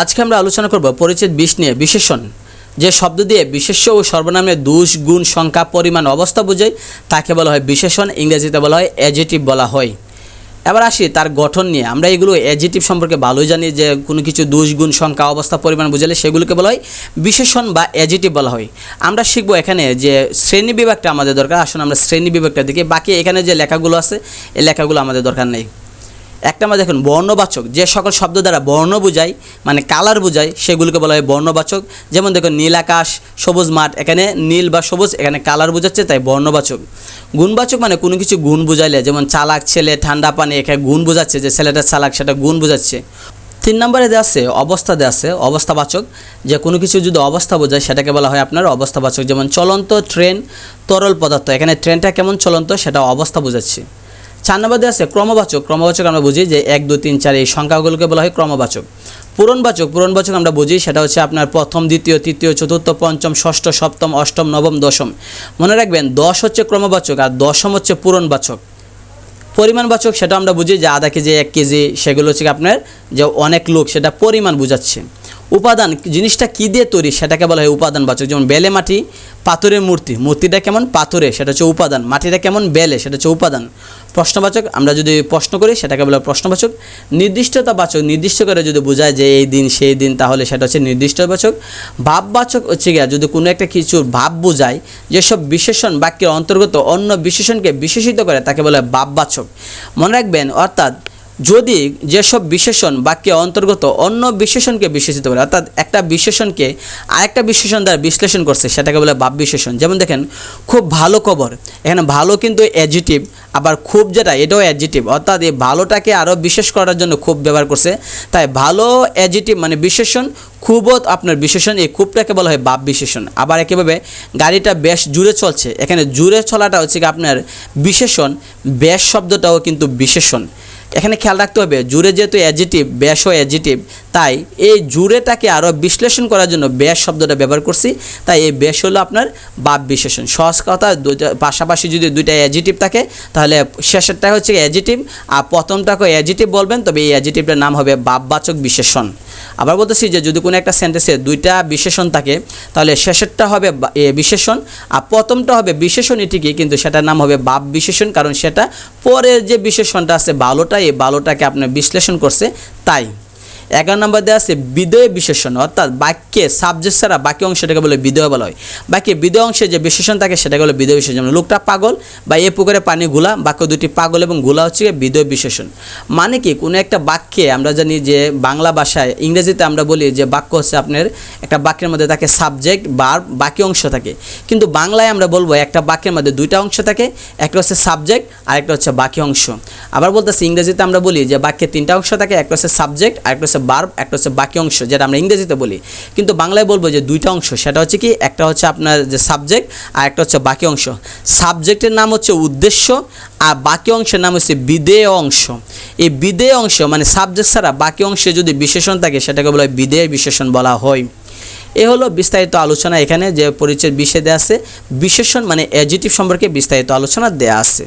আজকে আমরা আলোচনা করব পরিচ্ছেদ 20 নিয়ে বিশেষণ। যে শব্দ দিয়ে বিশেষ্য ও সর্বনামের দোষ, গুণ, সংখ্যা, পরিমাণ, অবস্থা বোঝায় তাকে বলা হয় বিশেষণ, ইংরেজিতে বলা হয় অ্যাডজেক্টিভ বলা হয়। এবার আসি তার গঠন নিয়ে। আমরা এগুলো অ্যাডজেক্টিভ সম্পর্কে ভালোই জানি যে কোনো কিছু দোষ, গুণ, সংখ্যা, অবস্থা, পরিমাণ বোঝালে সেগুলোকে বলা হয় বিশেষণ বা অ্যাডজেক্টিভ বলা হয়। আমরা শিখবো এখানে যে শ্রেণী বিভাগটা আমাদের দরকার। আসুন আমরা শ্রেণী বিভাগটা দেখি, বাকি এখানে যে লেখাগুলো আছে এই লেখাগুলো আমাদের দরকার নেই। একটা আমরা দেখুন বর্ণবাচক, যে সকল শব্দ দ্বারা বর্ণ বোঝায় মানে কালার বোঝায় সেগুলোকে বলা হয় বর্ণবাচক। যেমন দেখুন নীল আকাশ, সবুজ মাঠ, এখানে নীল বা সবুজ, এখানে কালার বোঝাচ্ছে তাই বর্ণবাচক। গুণবাচক মানে কোনো কিছু গুণ বোঝাইলে, যেমন চালাক ছেলে, ঠান্ডা পানি, এখানে গুণ বোঝাচ্ছে যে ছেলেটা চালাক, সেটা গুণ বোঝাচ্ছে। 3 নম্বরে দেওয়া আছে অবস্থা, দেওয়া আছে অবস্থাবাচক, যে কোনো কিছু যদি অবস্থা বোঝায় সেটাকে বলা হয় আপনার অবস্থাবাচক। যেমন চলন্ত ট্রেন, তরল পদার্থ, এখানে ট্রেনটা কেমন চলন্ত সেটা অবস্থা বোঝাচ্ছে। 4 নম্বরে আছে ক্রমবাচক। ক্রমবাচক আমরা বুঝি যে 1, 2, 3, 4 এই সংখ্যাগুলোকে বলা হয় ক্রমবাচক। পূরণবাচক, পূরণবাচক আমরা বুঝি সেটা হচ্ছে আপনার প্রথম, দ্বিতীয়, তৃতীয়, চতুর্থ, পঞ্চম, ষষ্ঠ, সপ্তম, অষ্টম, নবম, দশম। মনে রাখবেন 10 হচ্ছে ক্রমবাচক আর দশম হচ্ছে পূরণবাচক। পরিমাণবাচক সেটা আমরা বুঝি যে আধা কেজি, 1 কেজি, সেগুলো হচ্ছে আপনার যে অনেক লোক, সেটা পরিমাণ বোঝাচ্ছে। উপাদান, জিনিসটা কী দিয়ে তৈরি সেটাকে বলা হয় উপাদানবাচক। যেমন বেলে মাটি, পাথরের মূর্তি, মূর্তিটা কেমন পাথরে সেটা হচ্ছে উপাদান, মাটিটা কেমন বেলে সেটা হচ্ছে উপাদান। প্রশ্নবাচক, আমরা যদি প্রশ্ন করি সেটাকে বলা হয় প্রশ্নবাচক। নির্দিষ্টতাবাচক, নির্দিষ্ট করে যদি বোঝায় যে এই দিন সেই দিন তাহলে সেটা হচ্ছে নির্দিষ্টবাচক। ভাববাচক হচ্ছে গিয়া যদি কোনো একটা কিছুর ভাব বোঝায়, যেসব বিশেষণ বাক্যের অন্তর্গত অন্য বিশেষণকে বিশেষিত করে তাকে বলা হয় ভাববাচক। মনে রাখবেন, অর্থাৎ যদি যেসব বিশেষণ বাক্যে অন্তর্গত অন্য বিশেষণকে বিশেষিত করে, অর্থাৎ একটা বিশেষণকে আরেকটা বিশেষণ দ্বারা বিশ্লেষণ করছে সেটাকে বলে ভাব বিশেষণ। যেমন দেখেন খুব ভালো খবর, এখানে ভালো কিন্তু অ্যাডজেক্টিভ, আবার খুব যেটা এটাও অ্যাডজেক্টিভ, অর্থাৎ এই ভালোটাকে আরও বিশেষ করার জন্য খুব ব্যবহার করছে, তাই ভালো অ্যাডজেক্টিভ মানে বিশেষণ, খুবও আপনার বিশেষণ, এই খুবটাকে বলা হয় ভাব বিশেষণ। আবার একইভাবে গাড়িটা বেশ জোরে চলছে, এখানে জোরে চলাটা হচ্ছে কি আপনার বিশেষণ, বেশ শব্দটাও কিন্তু বিশেষণ। এখানে খেয়াল রাখতে হবে জুড়ে যেহেতু অ্যাডজেক্টিভ, বেশও অ্যাডজেক্টিভ, তাই এই জুড়েটাকে আরও বিশ্লেষণ করার জন্য বেশ শব্দটা ব্যবহার করছি, তাই এই বেশ হলো আপনার ভাব বিশেষণ। সহজ কথা, পাশাপাশি যদি দুইটা অ্যাডজেক্টিভ থাকে তাহলে শেষেরটা হচ্ছে অ্যাডজেক্টিভ আর প্রথমটাকে অ্যাডজেক্টিভ বলবেন, তবে এই অ্যাডজেক্টিভটার নাম হবে ভাববাচক বিশেষণ। আবার বলতেছি যে যদি কোনো একটা সেন্টেন্সে দুইটা বিশেষণ থাকে তাহলে শেষেরটা হবে বিশেষণ আর প্রথমটা হবে বিশেষণই ঠিকই, কিন্তু সেটার নাম হবে ভাব বিশেষণ, কারণ সেটা পরের যে বিশেষণটা আছে ভালোটা, এই ভালোটাকে আপনার বিশ্লেষণ করছে তাই। 11 নম্বর দেওয়া আছে বিধেয় বিশেষণ, অর্থাৎ বাক্যে সাবজেক্ট ছাড়া বাকি অংশটাকে বলে বিধেয় বলা হয়। বাক্যে বিধেয় অংশে যে বিশেষণ থাকে সেটাকে বলে বিধেয় বিশেষণ। যেমন লোকটা পাগল বা এ পুকুরে পানি ঘোলা, বাক্য দুটি পাগল এবং ঘোলা হচ্ছে বিধেয় বিশেষণ। মানে কি কোনো একটা বাক্যে আমরা জানি যে বাংলা ভাষায়, ইংরেজিতে আমরা বলি যে বাক্য হচ্ছে আপনার একটা বাক্যের মধ্যে থাকে সাবজেক্ট, ভার্ব, বাকি অংশ থাকে, কিন্তু বাংলায় আমরা বলবো একটা বাক্যের মধ্যে দুইটা অংশ থাকে, একটা হচ্ছে সাবজেক্ট আর একটা হচ্ছে বাকি অংশ। আবার বলতেছি ইংরেজিতে আমরা বলি যে বাক্যে 3টা অংশ থাকে, একটা হচ্ছে সাবজেক্ট, আর একটা হচ্ছে ভার্ব, একটা হচ্ছে বাকি অংশ, যেটা আমরা ইংরেজিতে বলি, কিন্তু বাংলায় বলবো যে 2টা অংশ, সেটা হচ্ছে কি একটা হচ্ছে আপনার যে সাবজেক্ট আর একটা হচ্ছে বাকি অংশ। সাবজেক্টের নাম হচ্ছে উদ্দেশ্য আর বাকি অংশের নাম হচ্ছে বিধেয় অংশ। এই বিধেয় অংশ মানে সাবজেক্ট ছাড়া বাকি অংশে যদি বিশেষণ থাকে সেটাকে বলা হয় বিধেয় বিশেষণ বলা হয়। এ হলো বিস্তারিত আলোচনা, এখানে যে পরিচয় বিষয় দেওয়া আছে বিশেষণ মানে অ্যাডজেক্টিভ সম্পর্কে বিস্তারিত আলোচনা দেওয়া আছে।